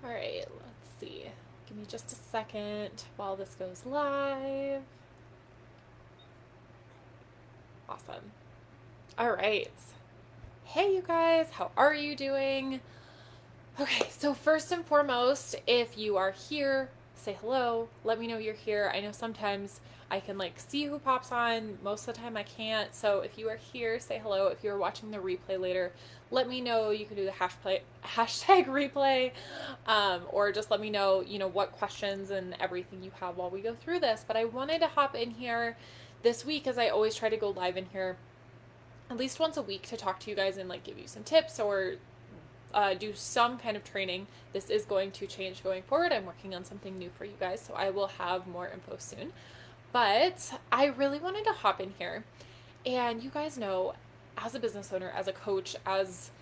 All right, let's see. Give me just a second while this goes live. Awesome. All right. Hey, you guys, how are you doing? Okay, so first and foremost, if you are here, say hello. Let me know you're here. I know sometimes I can see who pops on. Most of the time I can't. So if you are here, say hello. If you're watching the replay later, let me know. You can do the hashtag replay, or just let me know, what questions and everything you have while we go through this. But I wanted to hop in here this week, as I always try to go live in here at least once a week to talk to you guys and give you some tips or do some kind of training. This is going to change going forward. I'm working on something new for you guys, so I will have more info soon. But I really wanted to hop in here, and you guys know, as a business owner, as a coach, as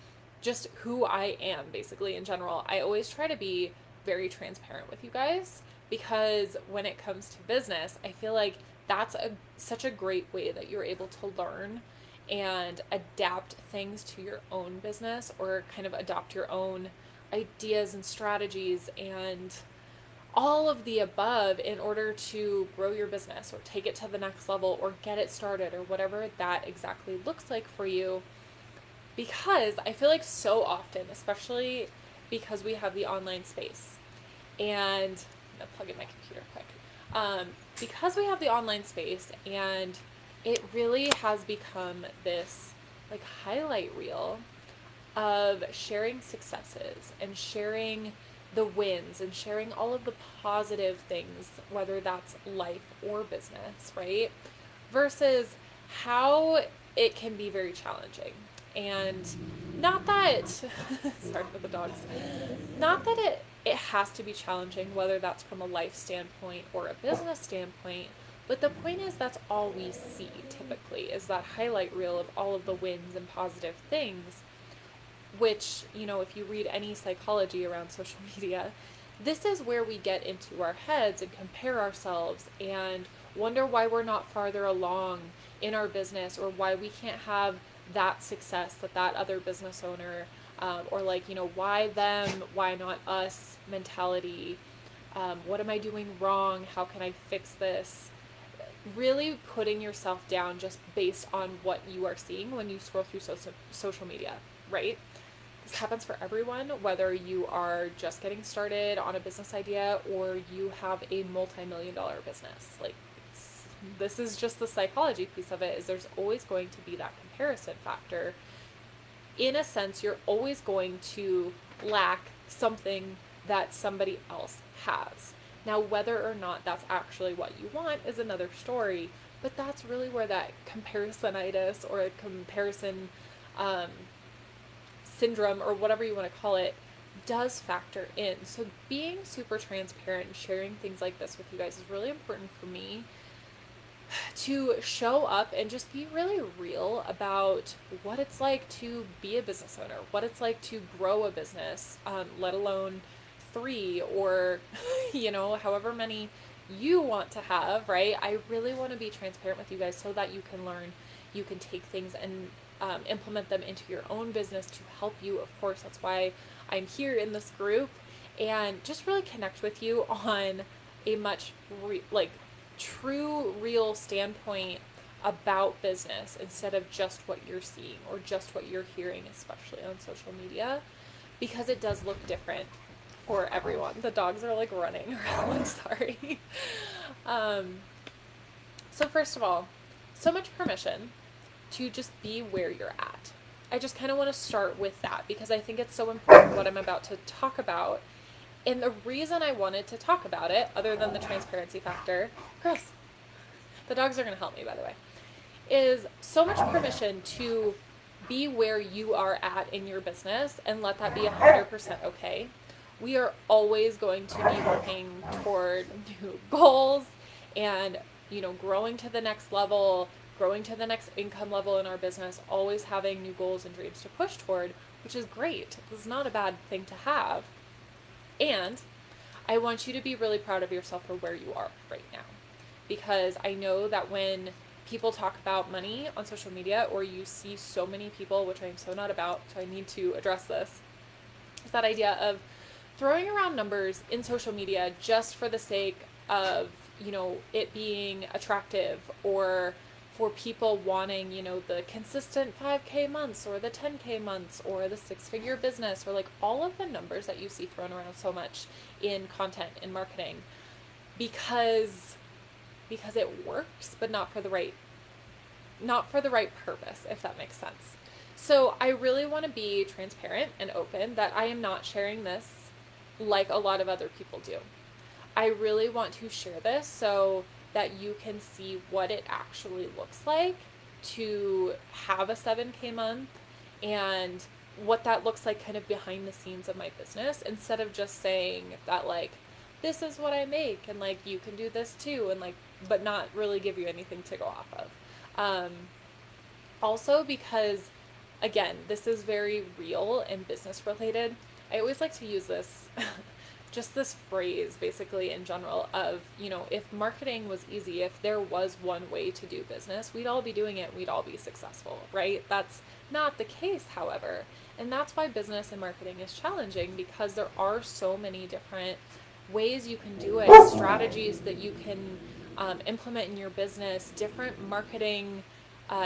just who I am basically in general, I always try to be very transparent with you guys, because when it comes to business, I feel like that's such a great way that you're able to learn and adapt things to your own business, or kind of adopt your own ideas and strategies and all of the above in order to grow your business or take it to the next level or get it started or whatever that exactly looks like for you. Because I feel like so often, especially because we have the online space, and I'm gonna plug in my computer quick. Because we have the online space, and it really has become this highlight reel of sharing successes and sharing the wins and sharing all of the positive things, whether that's life or business, right? Versus how it can be very challenging. And not that, sorry for the dogs, not that it has to be challenging, whether that's from a life standpoint or a business standpoint, but the point is that's all we see typically, is that highlight reel of all of the wins and positive things, which, if you read any psychology around social media, this is where we get into our heads and compare ourselves and wonder why we're not farther along in our business, or why we can't have that success that other business owner, or why them, why not us mentality. What am I doing wrong? How can I fix this? Really putting yourself down just based on what you are seeing when you scroll through social media, right? This happens for everyone, whether you are just getting started on a business idea or you have a multi-million-dollar business. This is just the psychology piece of it, is there's always going to be that comparison factor. In a sense, you're always going to lack something that somebody else has. Now, whether or not that's actually what you want is another story, but that's really where that comparisonitis or comparison syndrome, or whatever you want to call it, does factor in. So being super transparent and sharing things like this with you guys is really important for me, to show up and just be really real about what it's like to be a business owner, what it's like to grow a business, let alone 3 or however many you want to have, right? I really want to be transparent with you guys so that you can learn, you can take things and implement them into your own business to help you. Of course, that's why I'm here in this group, and just really connect with you on a much true, real standpoint about business, instead of just what you're seeing or just what you're hearing, especially on social media, because it does look different for everyone. The dogs are running around. Sorry. So first of all, so much permission to just be where you're at. I just kind of want to start with that, because I think it's so important what I'm about to talk about. And the reason I wanted to talk about it, other than the transparency factor, Chris, the dogs are going to help me, by the way, is so much permission to be where you are at in your business and let that be 100% okay. We are always going to be working toward new goals and, growing to the next level, growing to the next income level in our business, always having new goals and dreams to push toward, which is great. This is not a bad thing to have. And I want you to be really proud of yourself for where you are right now. Because I know that when people talk about money on social media, or you see so many people, which I am so not about, so I need to address this, is that idea of throwing around numbers in social media just for the sake of, it being attractive, or for people wanting, the consistent 5K months or the 10K months or the 6-figure business, or like all of the numbers that you see thrown around so much in content and marketing, because it works, but not for the right purpose, if that makes sense. So I really want to be transparent and open that I am not sharing this like a lot of other people do. I really want to share this so that you can see what it actually looks like to have a 7K month, and what that looks like kind of behind the scenes of my business, instead of just saying that like, this is what I make and like you can do this too, and like, but not really give you anything to go off of. Also because, again, this is very real and business related. I always like to use this, just this phrase basically in general of, if marketing was easy, if there was one way to do business, we'd all be doing it, we'd all be successful, right? That's not the case, however. And that's why business and marketing is challenging, because there are so many different ways you can do it, strategies that you can implement in your business, different marketing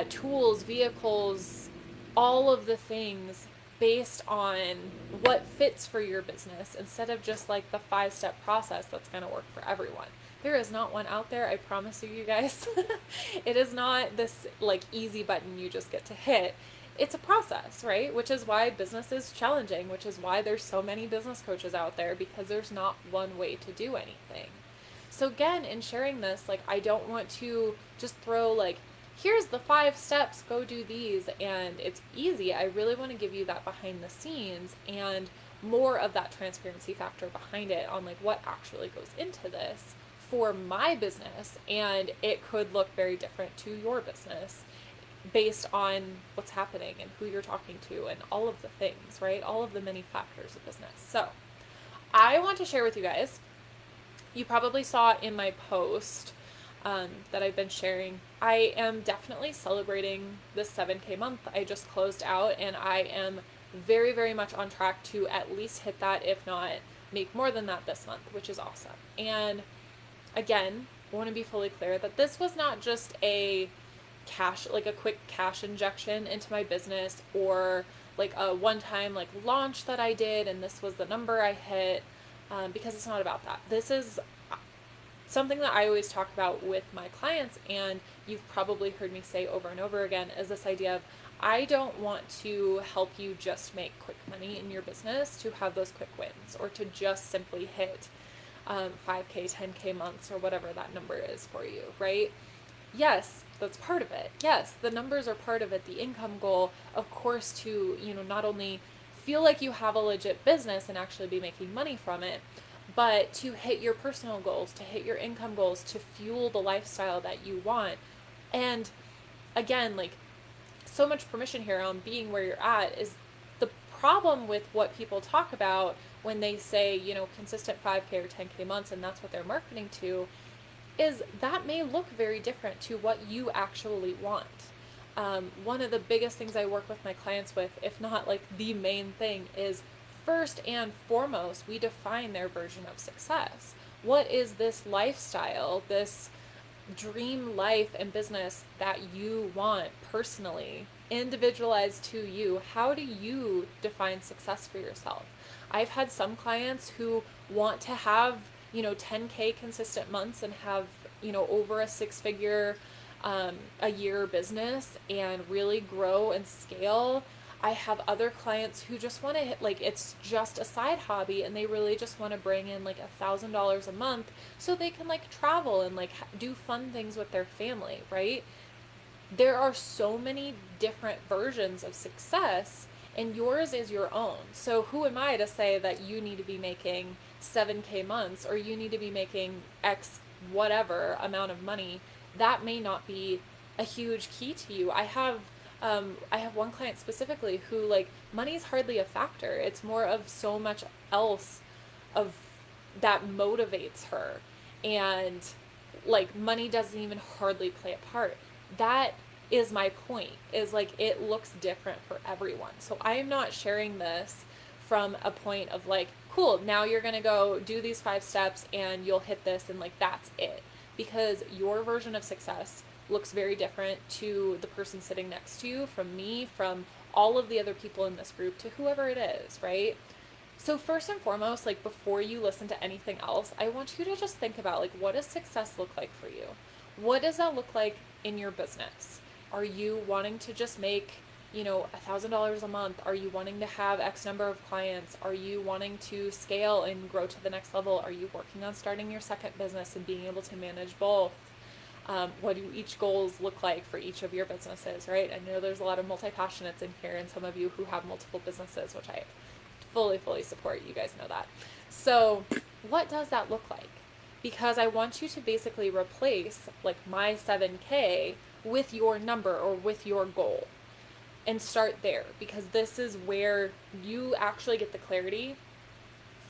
tools, vehicles, all of the things based on what fits for your business, instead of just like the 5-step process that's going to work for everyone. There is not one out there, I promise you guys. It is not this like easy button you just get to hit. It's a process, right? Which is why business is challenging, which is why there's so many business coaches out there, because there's not one way to do anything. So again, in sharing this, like, I don't want to just throw like, here's the 5 steps, go do these, and it's easy. I really want to give you that behind the scenes and more of that transparency factor behind it on like what actually goes into this for my business. And it could look very different to your business based on what's happening and who you're talking to and all of the things, right? All of the many factors of business. So I want to share with you guys, you probably saw in my post that I've been sharing, I am definitely celebrating this 7K month I just closed out, and I am very, very much on track to at least hit that, if not make more than that this month, which is awesome. And again, I want to be fully clear that this was not just a quick cash injection into my business, or like a one-time like launch that I did and this was the number I hit, because it's not about that. This is something that I always talk about with my clients, and you've probably heard me say over and over again, is this idea of, I don't want to help you just make quick money in your business to have those quick wins, or to just simply hit 5K, 10K months, or whatever that number is for you, right? Yes, that's part of it. Yes, the numbers are part of it, the income goal, of course, to, not only feel like you have a legit business and actually be making money from it, but to hit your personal goals, to hit your income goals, to fuel the lifestyle that you want. And again, like, so much permission here on being where you're at. Is the problem with what people talk about when they say, consistent 5K or 10K months, and that's what they're marketing to, is that may look very different to what you actually want. One of the biggest things I work with my clients with, if not like the main thing, is first and foremost, we define their version of success. What is this lifestyle, this dream life and business that you want personally, individualized to you? How do you define success for yourself? I've had some clients who want to have, 10K consistent months and have, over a 6-figure a year business and really grow and scale. I have other clients who just want to hit, like, it's just a side hobby, and they really just want to bring in like $1,000 a month so they can like travel and like do fun things with their family, right? There are so many different versions of success, and yours is your own. So who am I to say that you need to be making 7K months, or you need to be making X whatever amount of money? That may not be a huge key to you. I have one client specifically who, like, money's hardly a factor. It's more of so much else of that motivates her, and like money doesn't even hardly play a part. That is my point, is like, it looks different for everyone. So I am not sharing this from a point of like, cool, now you're going to go do these 5 steps and you'll hit this and like that's it. Because your version of success looks very different to the person sitting next to you, from me, from all of the other people in this group, to whoever it is, right? So first and foremost, like before you listen to anything else, I want you to just think about like, what does success look like for you? What does that look like in your business? Are you wanting to just make, $1,000 a month? Are you wanting to have X number of clients? Are you wanting to scale and grow to the next level? Are you working on starting your second business and being able to manage both? What do each goals look like for each of your businesses, right? I know there's a lot of multi-passionates in here and some of you who have multiple businesses, which I fully support. You guys know that. So what does that look like? Because I want you to basically replace like my 7K with your number or with your goal and start there, because this is where you actually get the clarity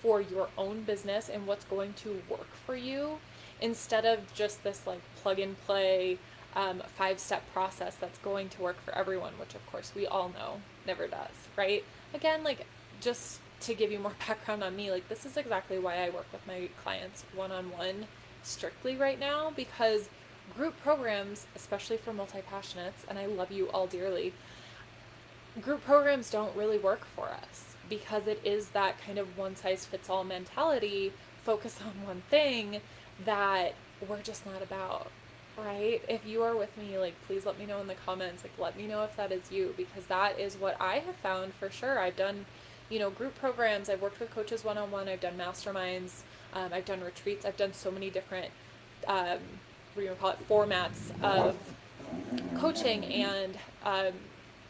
for your own business and what's going to work for you, instead of just this like plug and play 5-step process that's going to work for everyone, which of course we all know never does, right? Again, like just to give you more background on me, like this is exactly why I work with my clients one-on-one strictly right now, because group programs, especially for multi-passionates, and I love you all dearly, group programs don't really work for us because it is that kind of one-size-fits-all mentality, focus on one thing, that we're just not about, right? If you are with me, like please let me know in the comments, like let me know if that is you, because that is what I have found for sure. I've done group programs, I've worked with coaches one-on-one, I've done masterminds, I've done retreats, I've done so many different formats of coaching and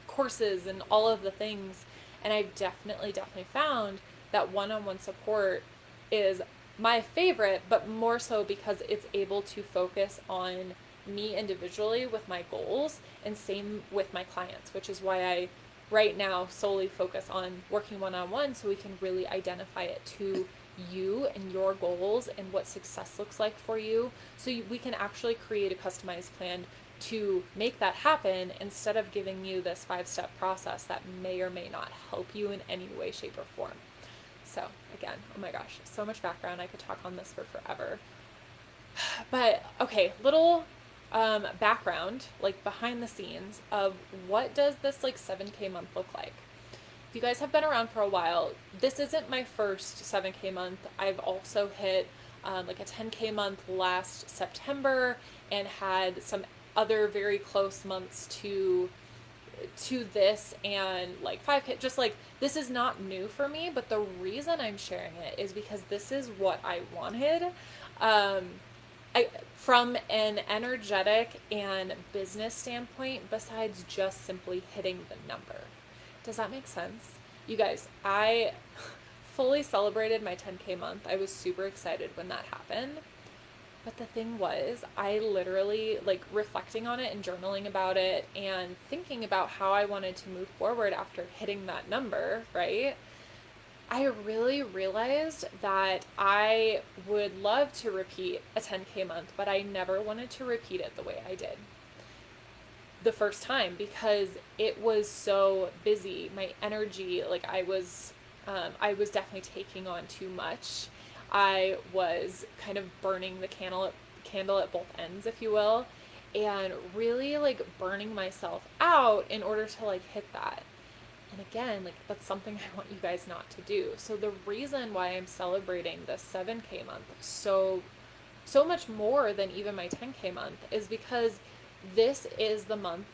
courses and all of the things, and I've definitely found that one-on-one support is my favorite, but more so because it's able to focus on me individually with my goals, and same with my clients, which is why I right now solely focus on working one-on-one, so we can really identify it to you and your goals and what success looks like for you, so we can actually create a customized plan to make that happen, instead of giving you this 5-step process that may or may not help you in any way, shape, or form. So again, oh my gosh, so much background. I could talk on this for forever. But okay, little background, like behind the scenes of what does this like 7K month look like. If you guys have been around for a while, this isn't my first 7K month. I've also hit like a 10K month last September, and had some other very close months to this, and like 5K, just like this is not new for me, but the reason I'm sharing it is because this is what I wanted. From an energetic and business standpoint, besides just simply hitting the number. Does that make sense? You guys, I fully celebrated my 10K month. I was super excited when that happened. But the thing was, I literally, like reflecting on it and journaling about it and thinking about how I wanted to move forward after hitting that number, right? I really realized that I would love to repeat a 10K month, but I never wanted to repeat it the way I did the first time, because it was so busy. My energy, like I was definitely taking on too much. I was kind of burning the candle at both ends, if you will, and really like burning myself out in order to like hit that. And again, like that's something I want you guys not to do. So the reason why I'm celebrating this 7K month so much more than even my 10K month is because this is the month,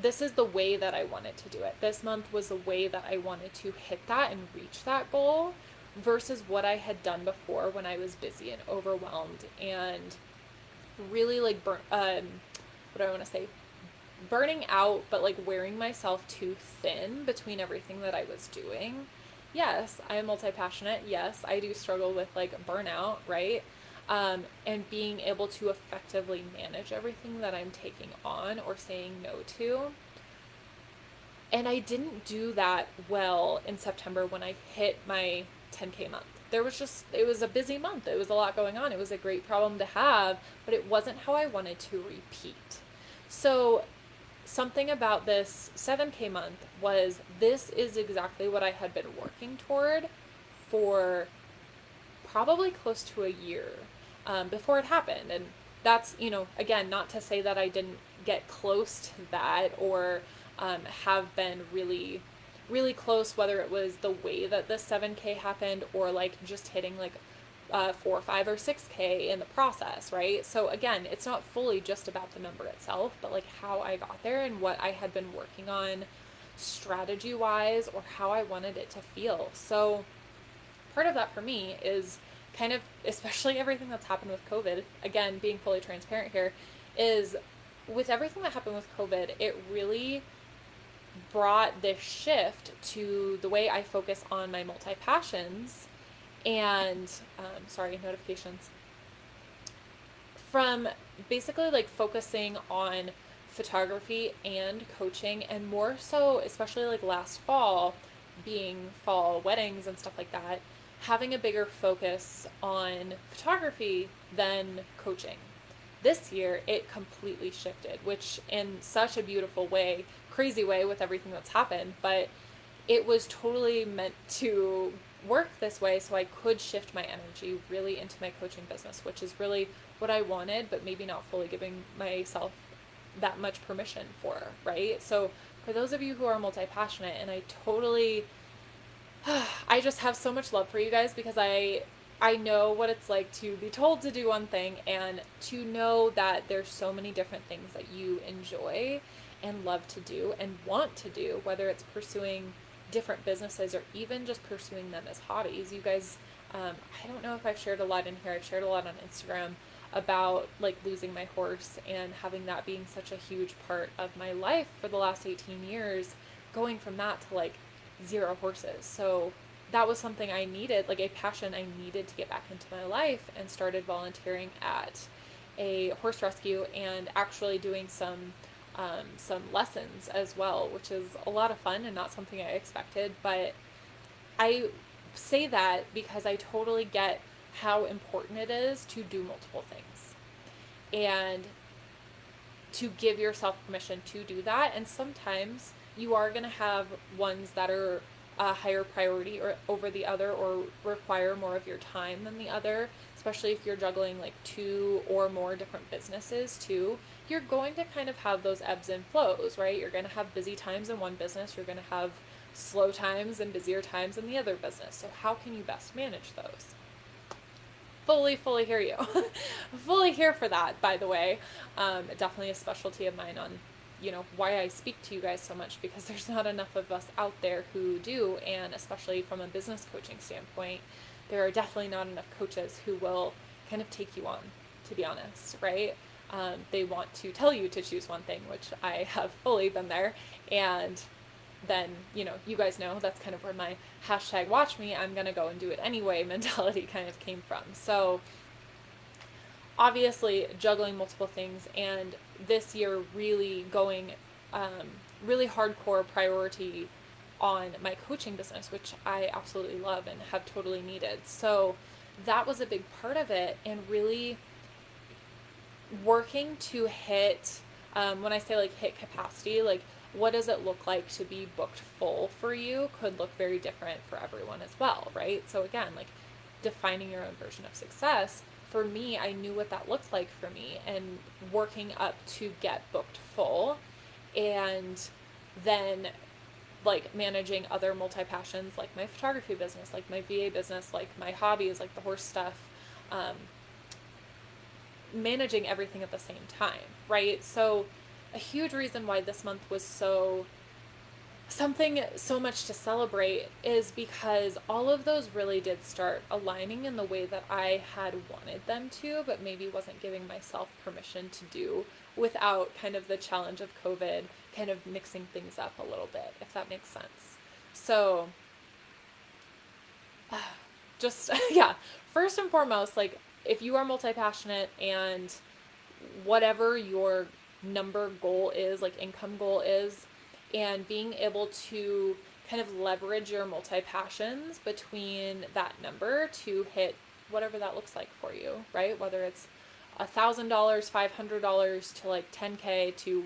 this is the way that I wanted to do it. This month was the way that I wanted to hit that and reach that goal, versus what I had done before when I was busy and overwhelmed and really like burning out, but like wearing myself too thin between everything that I was doing. Yes, I am multi-passionate. Yes, I do struggle with like burnout, right? And being able to effectively manage everything that I'm taking on or saying no to. And I didn't do that well in September when I hit my 10K month. It was a busy month. It was a lot going on. It was a great problem to have, but it wasn't how I wanted to repeat. So something about this 7K month was this is exactly what I had been working toward for probably close to a year before it happened. And that's, again, not to say that I didn't get close to that or have been really, really close, whether it was the way that the 7K happened or like just hitting like 4, 5, or 6K in the process, right? So again, it's not fully just about the number itself, but like how I got there and what I had been working on strategy wise or how I wanted it to feel. So part of that for me is kind of, especially everything that's happened with COVID, again, being fully transparent here, is with everything that happened with COVID, it really brought this shift to the way I focus on my multi-passions and, sorry, notifications, from basically like focusing on photography and coaching, and more so, especially like last fall, being fall weddings and stuff like that, having a bigger focus on photography than coaching. This year, it completely shifted, which in such a beautiful way, crazy way with everything that's happened, but it was totally meant to work this way so I could shift my energy really into my coaching business, which is really what I wanted, but maybe not fully giving myself that much permission for, right? So for those of you who are multi-passionate, and I totally I just have so much love for you guys because I know what it's like to be told to do one thing and to know that there's so many different things that you enjoy and love to do and want to do, whether it's pursuing different businesses or even just pursuing them as hobbies. You guys, I don't know if I've shared a lot in here. I've shared a lot on Instagram about like losing my horse and having that being such a huge part of my life for the last 18 years, going from that to like 0 horses. So that was something I needed, like a passion I needed to get back into my life, and started volunteering at a horse rescue and actually doing some lessons as well, which is a lot of fun and not something I expected. But I say that because I totally get how important it is to do multiple things and to give yourself permission to do that. And sometimes you are going to have ones that are a higher priority or over the other, or require more of your time than the other, especially if you're juggling like 2 or more different businesses too. You're going to kind of have those ebbs and flows, right? You're going to have busy times in one business, you're going to have slow times and busier times in the other business. So how can you best manage those? Fully hear you. Fully here for that, by the way. Definitely a specialty of mine on why I speak to you guys so much, because there's not enough of us out there who do, and especially from a business coaching standpoint, there are definitely not enough coaches who will kind of take you on, to be honest, right? They want to tell you to choose one thing, which I have fully been there, and then, you guys know that's kind of where my hashtag watch me, I'm gonna go and do it anyway mentality kind of came from. So obviously juggling multiple things, and this year really going really hardcore priority on my coaching business, which I absolutely love and have totally needed. So that was a big part of it, and really working to hit, when I say like hit capacity, like what does it look like to be booked full for you could look very different for everyone as well, right? So again, like defining your own version of success. For me, I knew what that looked like for me, and working up to get booked full, and then like managing other multi-passions like my photography business, like my VA business, like my hobbies, like the horse stuff, managing everything at the same time, right? So a huge reason why this month was something so much to celebrate is because all of those really did start aligning in the way that I had wanted them to, but maybe wasn't giving myself permission to do, without kind of the challenge of COVID kind of mixing things up a little bit, if that makes sense. So just, yeah, first and foremost, like if you are multi-passionate and whatever your number goal is, like income goal is, and being able to kind of leverage your multi-passions between that number to hit whatever that looks like for you, right? Whether it's $1,000, $500 to like 10K to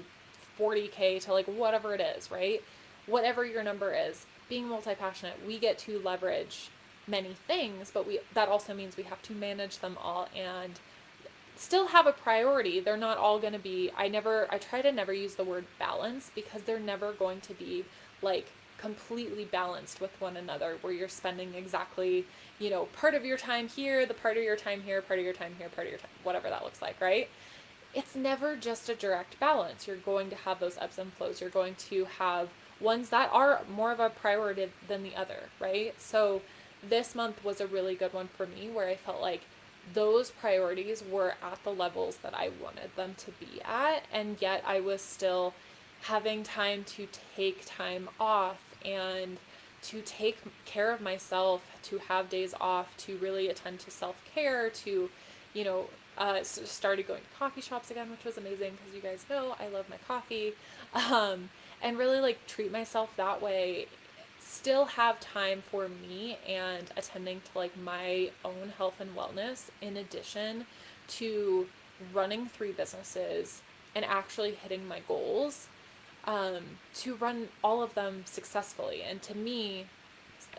40K to like whatever it is, right? Whatever your number is, being multi-passionate, we get to leverage many things, but that also means we have to manage them all and still have a priority. They're not all going to be, I try to never use the word balance, because they're never going to be like completely balanced with one another, where you're spending exactly, part of your time here, the part of your time here, part of your time here, part of your time, whatever that looks like, right? It's never just a direct balance. You're going to have those ebbs and flows. You're going to have ones that are more of a priority than the other, right? So this month was a really good one for me, where I felt like those priorities were at the levels that I wanted them to be at, and yet I was still having time to take time off and to take care of myself, to have days off, to really attend to self-care, to, started going to coffee shops again, which was amazing, because you guys know I love my coffee, and really like treat myself that way, still have time for me and attending to like my own health and wellness, in addition to running 3 businesses and actually hitting my goals, to run all of them successfully. And to me,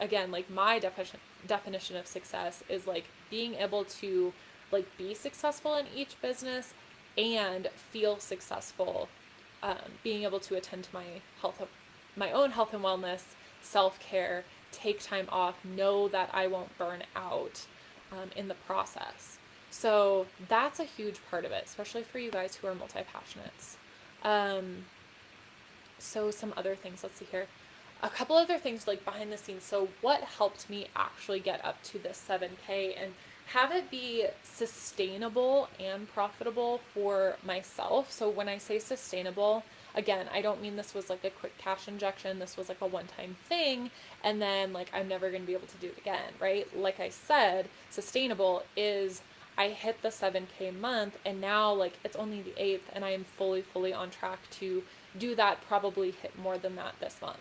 again, like my definition of success is like being able to like be successful in each business and feel successful, being able to attend to my own health and wellness, self-care, take time off, know that I won't burn out in the process. So that's a huge part of it, especially for you guys who are multi-passionates. So some other things, let's see here. A couple other things like behind the scenes. So what helped me actually get up to this 7K and have it be sustainable and profitable for myself? So when I say sustainable, again, I don't mean this was like a quick cash injection. This was like a one-time thing, and then like I'm never going to be able to do it again, right? Like I said, sustainable is I hit the 7K month, and now like it's only the 8th, and I am fully on track to do that, probably hit more than that this month,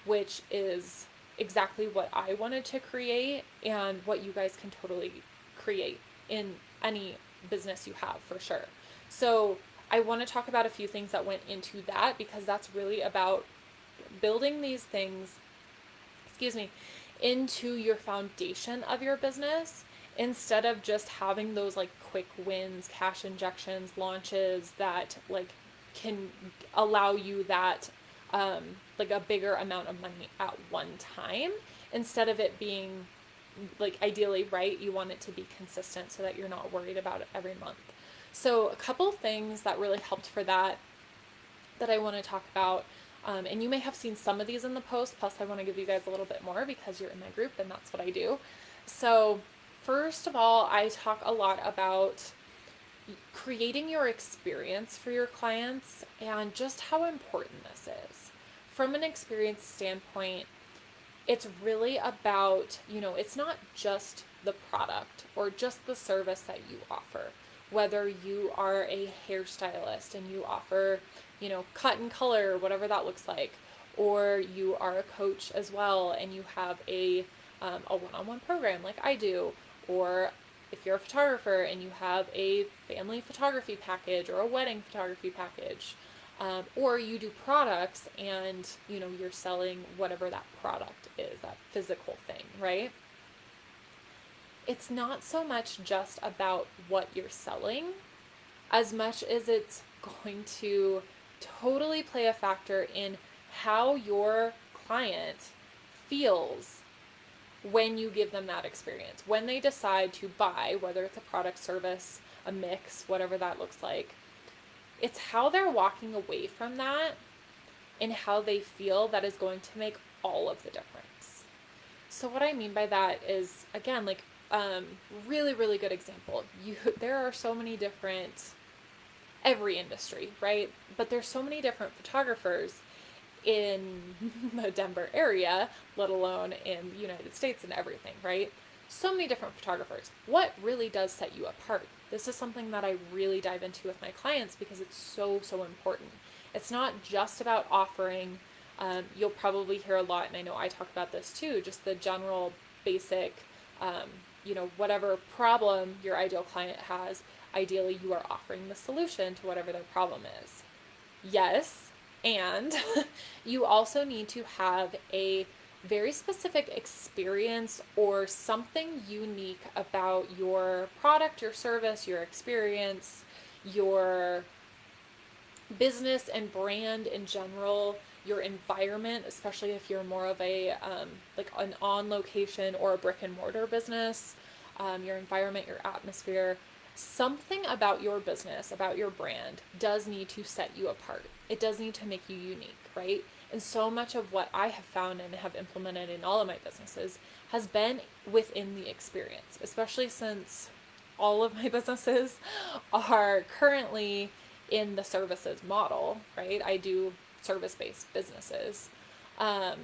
which is exactly what I wanted to create and what you guys can totally create in any business you have, for sure. So I want to talk about a few things that went into that, because that's really about building these things, into your foundation of your business, instead of just having those like quick wins, cash injections, launches that like can allow you that like a bigger amount of money at one time, instead of it being like, ideally, right, you want it to be consistent so that you're not worried about it every month. So a couple things that really helped for that I want to talk about, and you may have seen some of these in the post, plus I want to give you guys a little bit more because you're in my group and that's what I do. So first of all, I talk a lot about creating your experience for your clients and just how important this is. From an experience standpoint, it's really about, it's not just the product or just the service that you offer. Whether you are a hairstylist and you offer, cut and color, whatever that looks like, or you are a coach as well and you have a one-on-one program like I do, or if you're a photographer and you have a family photography package or a wedding photography package, or you do products and, you're selling whatever that product is, that physical thing, right? It's not so much just about what you're selling, as much as it's going to totally play a factor in how your client feels when you give them that experience. When they decide to buy, whether it's a product, service, a mix, whatever that looks like, it's how they're walking away from that and how they feel that is going to make all of the difference. So what I mean by that is, again, like, really, really good example. There are so many different, every industry, right? But there's so many different photographers in the Denver area, let alone in the United States and everything, right? So many different photographers. What really does set you apart? This is something that I really dive into with my clients because it's so important. It's not just about offering, you'll probably hear a lot, and I know I talk about this too, just the general basic, whatever problem your ideal client has, ideally you are offering the solution to whatever their problem is. Yes, and you also need to have a very specific experience or something unique about your product, your service, your experience, your business and brand in general, your environment, especially if you're more of a like an on location or a brick and mortar business, your environment, your atmosphere, something about your business, about your brand does need to set you apart. It does need to make you unique, right? And so much of what I have found and have implemented in all of my businesses has been within the experience, especially since all of my businesses are currently in the services model, right? I do service-based businesses. Um,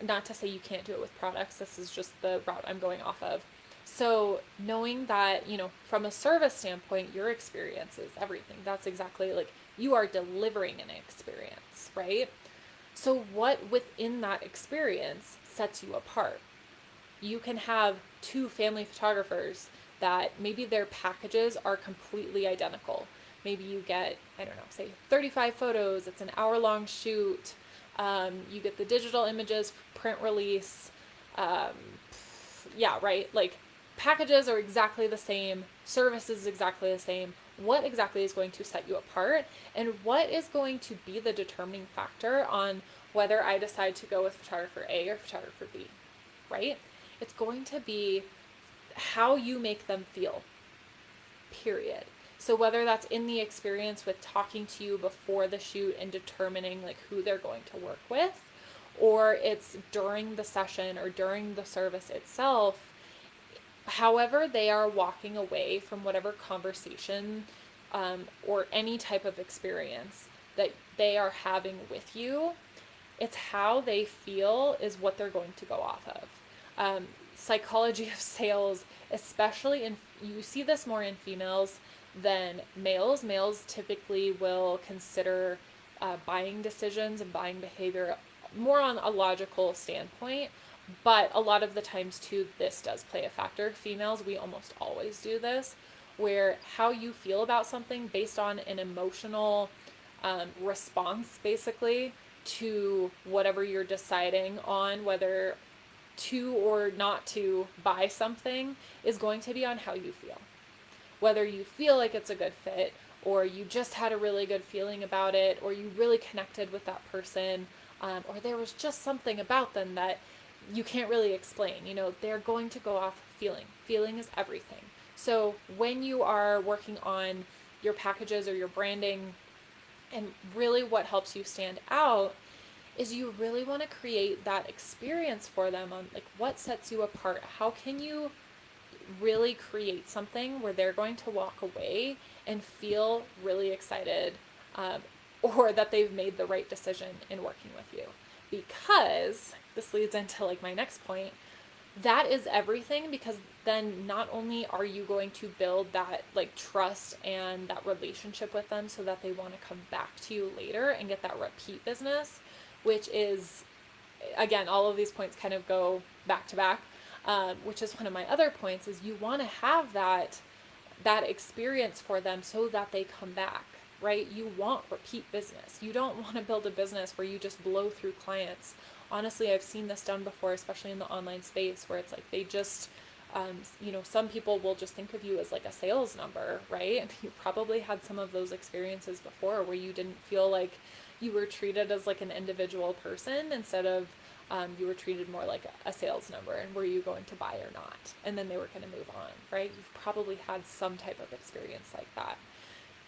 Not to say you can't do it with products. This is just the route I'm going off of. So knowing that, from a service standpoint, your experience is everything. That's exactly like you are delivering an experience, right? So what within that experience sets you apart? You can have two family photographers that maybe their packages are completely identical. Maybe you get, I don't know, say 35 photos, it's an hour-long shoot. You get the digital images, print release. Um, yeah, right? Like packages are exactly the same, service is exactly the same. What exactly is going to set you apart? And what is going to be the determining factor on whether I decide to go with photographer A or photographer B, right? It's going to be how you make them feel, period. So whether that's in the experience with talking to you before the shoot and determining like who they're going to work with, or it's during the session or during the service itself, however they are walking away from whatever conversation or any type of experience that they are having with you, it's how they feel is what they're going to go off of. Psychology of sales, especially you see this more in females than males. Males typically will consider buying decisions and buying behavior more on a logical standpoint, but a lot of the times too, this does play a factor. Females, we almost always do this, where how you feel about something based on an emotional response, basically, to whatever you're deciding on, whether to or not to buy something, is going to be on how you feel. Whether you feel like it's a good fit, or you just had a really good feeling about it, or you really connected with that person, or there was just something about them that you can't really explain. They're going to go off feeling. Feeling is everything. So when you are working on your packages or your branding, and really what helps you stand out is you really want to create that experience for them on like what sets you apart. How can you really create something where they're going to walk away and feel really excited, or that they've made the right decision in working with you? Because this leads into like my next point. That is everything, because then not only are you going to build that like trust and that relationship with them so that they want to come back to you later and get that repeat business, which is, again, all of these points kind of go back to back, which is one of my other points, is you want to have that experience for them so that they come back, right? You want repeat business. You don't want to build a business where you just blow through clients. Honestly, I've seen this done before, especially in the online space, where it's like they just, some people will just think of you as like a sales number, right? And you probably had some of those experiences before where you didn't feel like you were treated as like an individual person, instead of you were treated more like a sales number, and were you going to buy or not? And then they were going to move on, right? You've probably had some type of experience like that.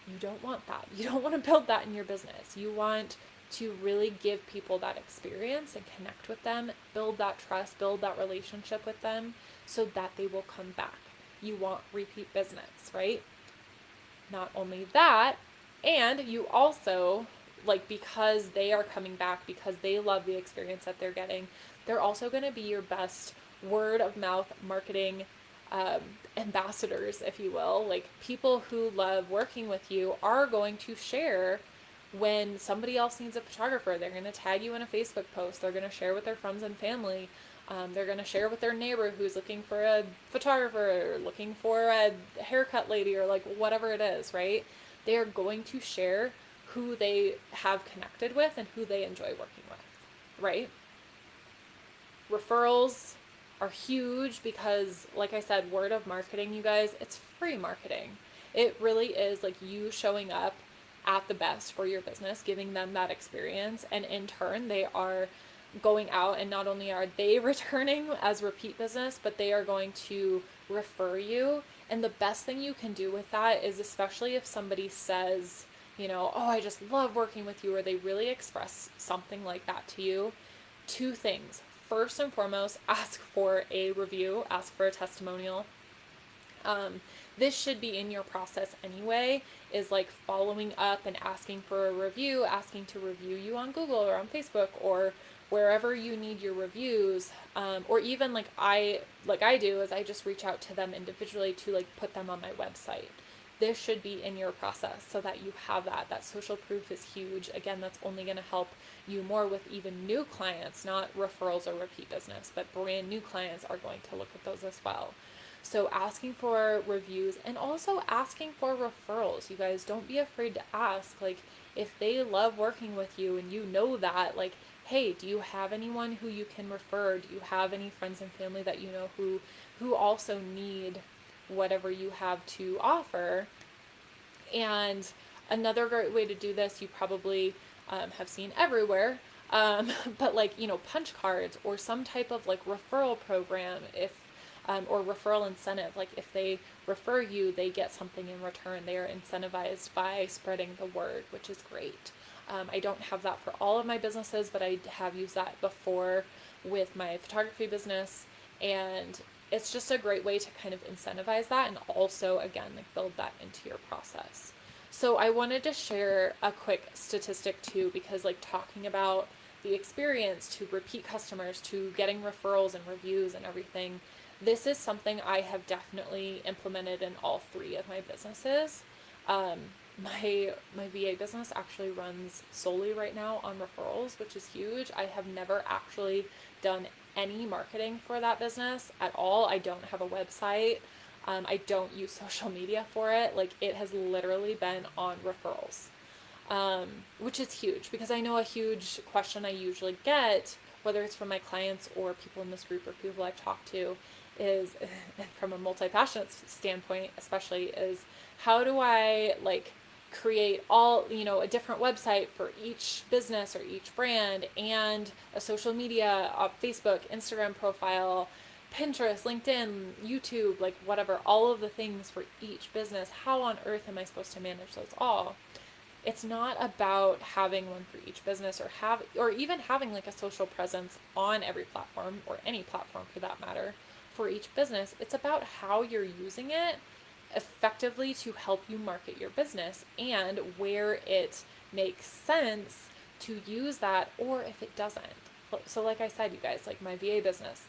You don't want that. You don't want to build that in your business. You want to really give people that experience and connect with them, build that trust, build that relationship with them so that they will come back. You want repeat business, right? Not only that, and you also, like, because they are coming back, because they love the experience that they're getting, they're also going to be your best word of mouth marketing ambassadors, if you will. Like, people who love working with you are going to share when somebody else needs a photographer. They're going to tag you in a Facebook post. They're going to share with their friends and family. They're going to share with their neighbor who's looking for a photographer, or looking for a haircut lady, or like whatever it is, right? They are going to share who they have connected with and who they enjoy working with, right? Referrals are huge because, like I said, word of marketing, you guys, it's free marketing. It really is like you showing up at the best for your business, giving them that experience, and in turn, they are going out, and not only are they returning as repeat business, but they are going to refer you. And the best thing you can do with that is, especially if somebody says, you know, oh, I just love working with you, or they really express something like that to you, two things. First and foremost, ask for a review, ask for a testimonial. This should be in your process anyway, is like following up and asking for a review, asking to review you on Google or on Facebook or wherever you need your reviews. Or even like I do is I just reach out to them individually to like put them on my website. This should be in your process so that you have that. That social proof is huge. Again, that's only going to help you more with even new clients, not referrals or repeat business, but brand new clients are going to look at those as well. So asking for reviews and also asking for referrals. You guys, don't be afraid to ask. Like, if they love working with you and you know that, like, hey, do you have anyone who you can refer? Do you have any friends and family that you know who also need whatever you have to offer? And another great way to do this, you probably have seen everywhere, but like, you know, punch cards or some type of like referral program, if or referral incentive. Like if they refer you, they get something in return. They are incentivized by spreading the word, which is great. I don't have that for all of my businesses, but I have used that before with my photography business, and it's just a great way to kind of incentivize that and also, again, like build that into your process. So I wanted to share a quick statistic too, because like talking about the experience to repeat customers to getting referrals and reviews and everything, this is something I have definitely implemented in all three of my businesses. My VA business actually runs solely right now on referrals, which is huge. I have never actually done any marketing for that business at all. I don't have a website. I don't use social media for it. Like, it has literally been on referrals, which is huge because I know a huge question I usually get, whether it's from my clients or people in this group or people I've talked to, is from a multi-passionate standpoint, especially, is how do I like create all, you know, a different website for each business or each brand and a social media, Facebook, Instagram profile, Pinterest, LinkedIn, YouTube, like whatever, all of the things for each business. How on earth am I supposed to manage those all? It's not about having one for each business or even having like a social presence on every platform or any platform for that matter for each business. It's about how you're using it effectively to help you market your business and where it makes sense to use that or if it doesn't. So like I said, you guys, like my VA business,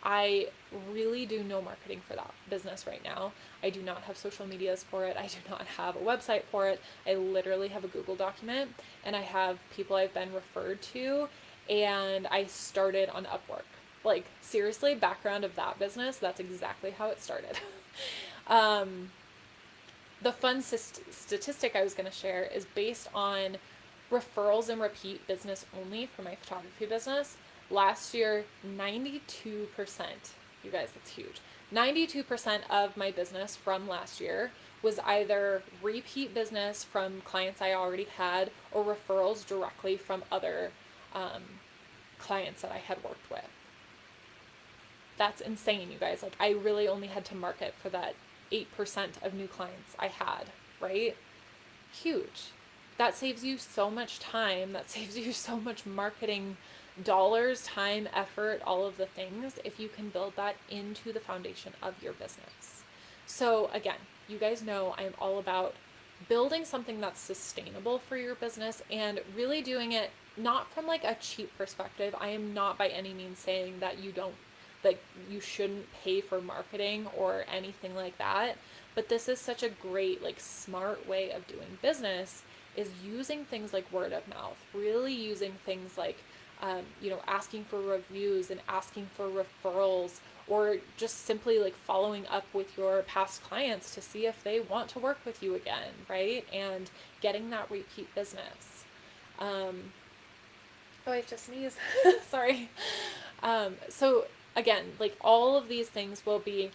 I really do no marketing for that business right now. I do not have social medias for it. I do not have a website for it. I literally have a Google document and I have people I've been referred to, and I started on Upwork. Like, seriously, background of that business, that's exactly how it started. The fun statistic I was going to share is based on referrals and repeat business only for my photography business. Last year, 92%, you guys, that's huge. 92% of my business from last year was either repeat business from clients I already had or referrals directly from other clients that I had worked with. That's insane, you guys. Like, I really only had to market for that 8% of new clients I had, right? Huge. That saves you so much time. That saves you so much marketing dollars, time, effort, all of the things, if you can build that into the foundation of your business. So again, you guys know I am all about building something that's sustainable for your business and really doing it not from like a cheap perspective. I am not by any means saying that you shouldn't pay for marketing or anything like that. But this is such a great, like, smart way of doing business, is using things like word of mouth, really using things like, asking for reviews and asking for referrals, or just simply like following up with your past clients to see if they want to work with you again, right? And getting that repeat business. Oh, I have to sneeze. Sorry. So again, like all of these things will be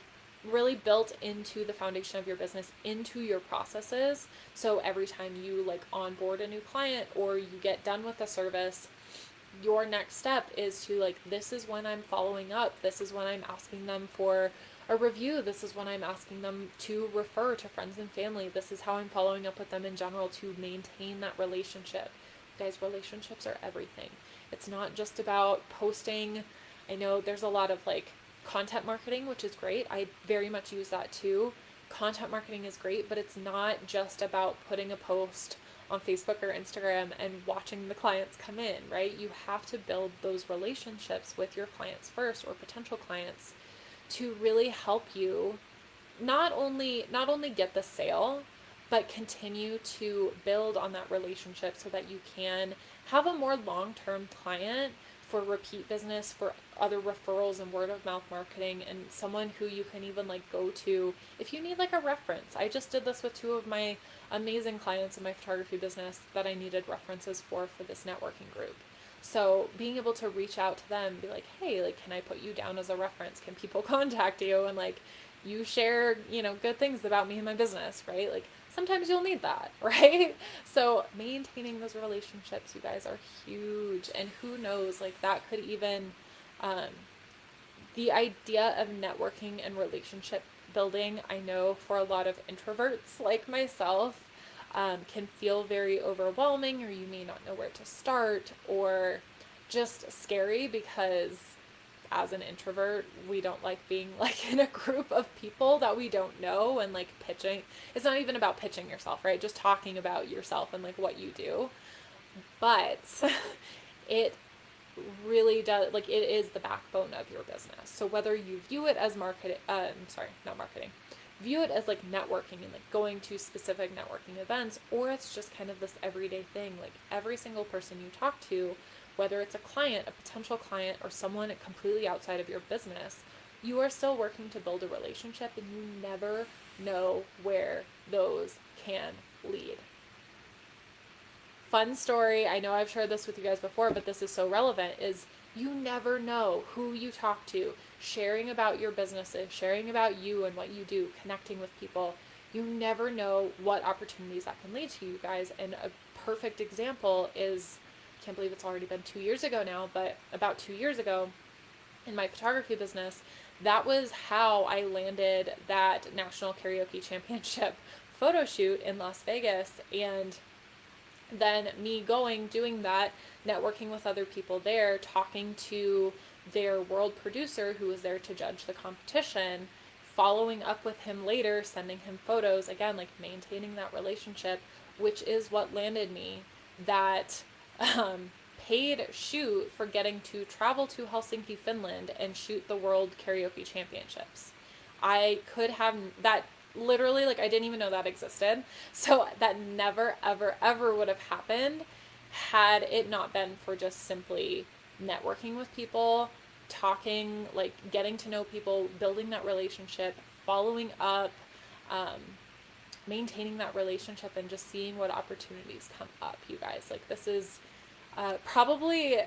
really built into the foundation of your business, into your processes. So every time you like onboard a new client or you get done with a service, your next step is to like, this is when I'm following up. This is when I'm asking them for a review. This is when I'm asking them to refer to friends and family. This is how I'm following up with them in general to maintain that relationship. Guys, relationships are everything. It's not just about posting. I know there's a lot of like content marketing, which is great. I very much use that too. Content marketing is great, but it's not just about putting a post on Facebook or Instagram and watching the clients come in, right? You have to build those relationships with your clients first, or potential clients, to really help you not only get the sale, but continue to build on that relationship so that you can have a more long-term client for repeat business, for other referrals and word of mouth marketing, and someone who you can even like go to if you need like a reference. I just did this with two of my amazing clients in my photography business that I needed references for this networking group. So being able to reach out to them, be like, hey, like, can I put you down as a reference? Can people contact you? And like, you share, good things about me and my business, right? Like sometimes you'll need that, right? So maintaining those relationships, you guys, are huge. And who knows, like that could even, the idea of networking and relationship building, I know for a lot of introverts like myself, can feel very overwhelming, or you may not know where to start, or just scary, because as an introvert, we don't like being like in a group of people that we don't know and like pitching. It's not even about pitching yourself, right? Just talking about yourself and like what you do. But it really does, like, it is the backbone of your business. So whether you view it as view it as like networking and like going to specific networking events, or it's just kind of this everyday thing, like every single person you talk to, whether it's a client, a potential client, or someone completely outside of your business, you are still working to build a relationship, and you never know where those can lead. Fun story, I know I've shared this with you guys before, but this is so relevant, is you never know who you talk to, sharing about your businesses, sharing about you and what you do, connecting with people. You never know what opportunities that can lead to, you guys. And a perfect example is, I can't believe it's already been 2 years ago now, but about 2 years ago in my photography business, that was how I landed that national karaoke championship photo shoot in Las Vegas. And then me doing that, networking with other people there, talking to their world producer who was there to judge the competition, following up with him later, sending him photos, again, like maintaining that relationship, which is what landed me that paid shoot for getting to travel to Helsinki, Finland and shoot the World Karaoke Championships. I could have that. Literally, like, I didn't even know that existed. So that never, ever, ever would have happened had it not been for just simply networking with people, talking, like getting to know people, building that relationship, following up, maintaining that relationship, and just seeing what opportunities come up, you guys. Like, this is probably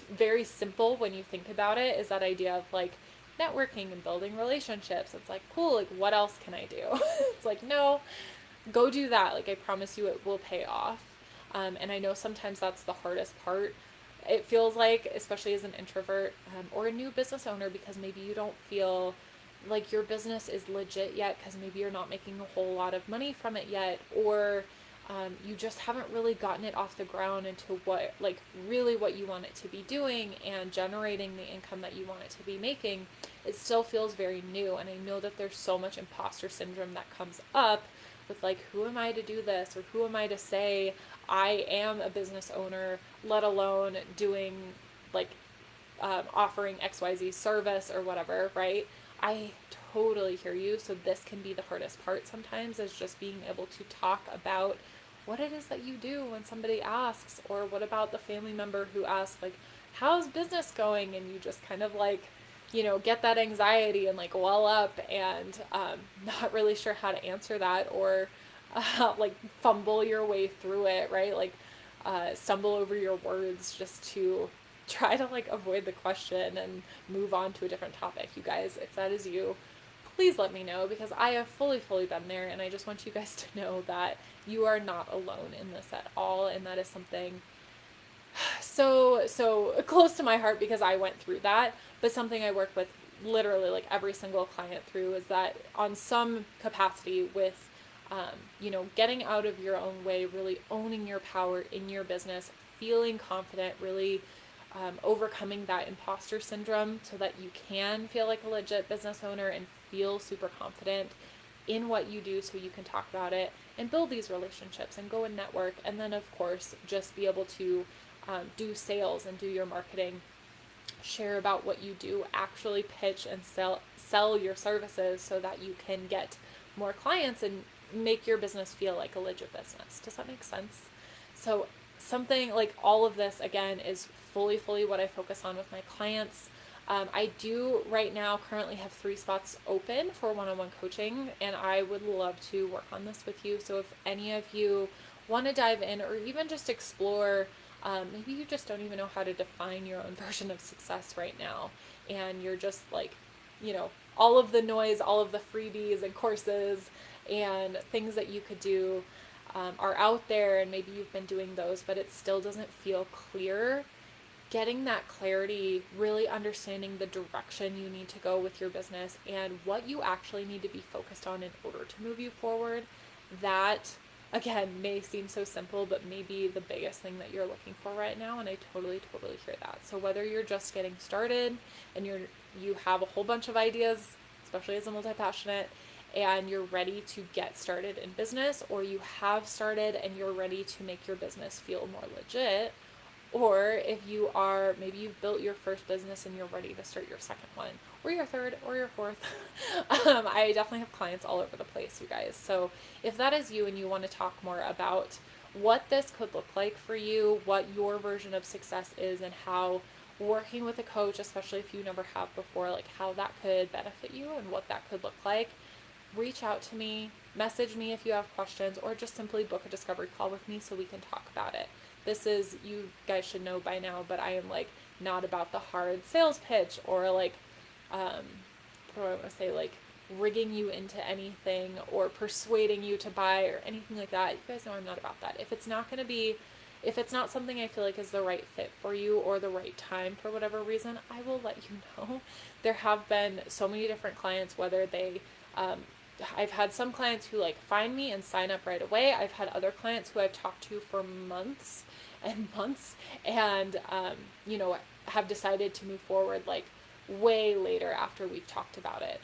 very simple when you think about it, is that idea of like networking and building relationships. It's like, cool, like what else can I do? It's like, no, go do that. Like, I promise you it will pay off. And I know sometimes that's the hardest part. It feels like, especially as an introvert, or a new business owner, because maybe you don't feel like your business is legit yet, because maybe you're not making a whole lot of money from it yet, or you just haven't really gotten it off the ground into what you want it to be doing and generating the income that you want it to be making. It still feels very new. And I know that there's so much imposter syndrome that comes up with like, who am I to do this? Or who am I to say I am a business owner, let alone doing like, offering XYZ service or whatever, right? I totally hear you. So this can be the hardest part sometimes, is just being able to talk about what it is that you do when somebody asks, or what about the family member who asks, like, how's business going? And you just kind of like, get that anxiety and like well up and not really sure how to answer that, or like fumble your way through it, right? Like stumble over your words just to try to like avoid the question and move on to a different topic. You guys, if that is you, please let me know, because I have fully been there, and I just want you guys to know that you are not alone in this at all, and that is something so close to my heart because I went through that, but something I work with literally like every single client through is that on some capacity with getting out of your own way, really owning your power in your business, feeling confident, really overcoming that imposter syndrome so that you can feel like a legit business owner and feel super confident in what you do, so you can talk about it and build these relationships and go and network. And then of course, just be able to do sales and do your marketing, share about what you do, actually pitch and sell your services so that you can get more clients and make your business feel like a legit business. Does that make sense? So something like all of this, again, is fully what I focus on with my clients. I do right now currently have 3 spots open for one-on-one coaching, and I would love to work on this with you. So if any of you want to dive in, or even just explore, maybe you just don't even know how to define your own version of success right now, and you're just like, all of the noise, all of the freebies and courses and things that you could do are out there, and maybe you've been doing those, but it still doesn't feel clear. Getting that clarity, really understanding the direction you need to go with your business and what you actually need to be focused on in order to move you forward, that again may seem so simple, but maybe the biggest thing that you're looking for right now. And I totally hear that. So whether you're just getting started and you have a whole bunch of ideas, especially as a multi-passionate, and you're ready to get started in business, or you have started and you're ready to make your business feel more legit, or if you are, maybe you've built your first business and you're ready to start your second one, or your third, or your fourth. I definitely have clients all over the place, you guys. So if that is you and you want to talk more about what this could look like for you, what your version of success is, and how working with a coach, especially if you never have before, like how that could benefit you and what that could look like, reach out to me, message me if you have questions, or just simply book a discovery call with me so we can talk about it. This is, you guys should know by now, but I am like not about the hard sales pitch or like, what do I want to say, like rigging you into anything or persuading you to buy or anything like that. You guys know I'm not about that. If it's not something I feel like is the right fit for you or the right time for whatever reason, I will let you know. There have been so many different clients, whether they, I've had some clients who like find me and sign up right away. I've had other clients who I've talked to for months and months and, have decided to move forward like way later after we've talked about it.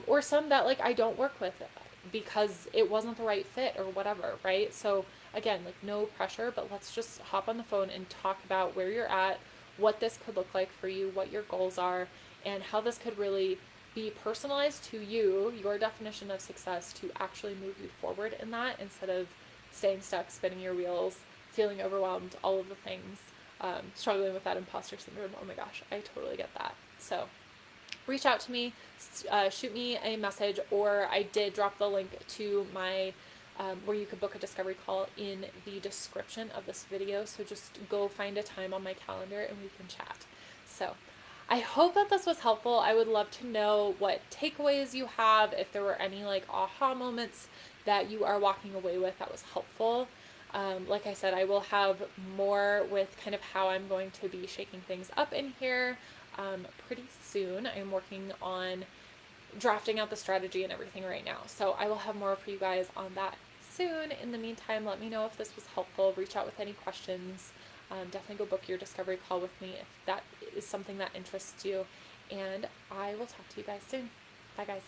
Or some that like I don't work with because it wasn't the right fit or whatever, right? So again, like no pressure, but let's just hop on the phone and talk about where you're at, what this could look like for you, what your goals are, and how this could really be personalized to you, your definition of success, to actually move you forward in that instead of staying stuck, spinning your wheels, feeling overwhelmed, all of the things, struggling with that imposter syndrome. Oh my gosh, I totally get that. So reach out to me, shoot me a message, or I did drop the link to my where you could book a discovery call in the description of this video. So just go find a time on my calendar and we can chat. So I hope that this was helpful. I would love to know what takeaways you have, if there were any like aha moments that you are walking away with that was helpful. Like I said, I will have more with kind of how I'm going to be shaking things up in here pretty soon. I'm working on drafting out the strategy and everything right now. So I will have more for you guys on that soon. In the meantime, let me know if this was helpful. Reach out with any questions. Definitely go book your discovery call with me if that is something that interests you. And I will talk to you guys soon. Bye, guys.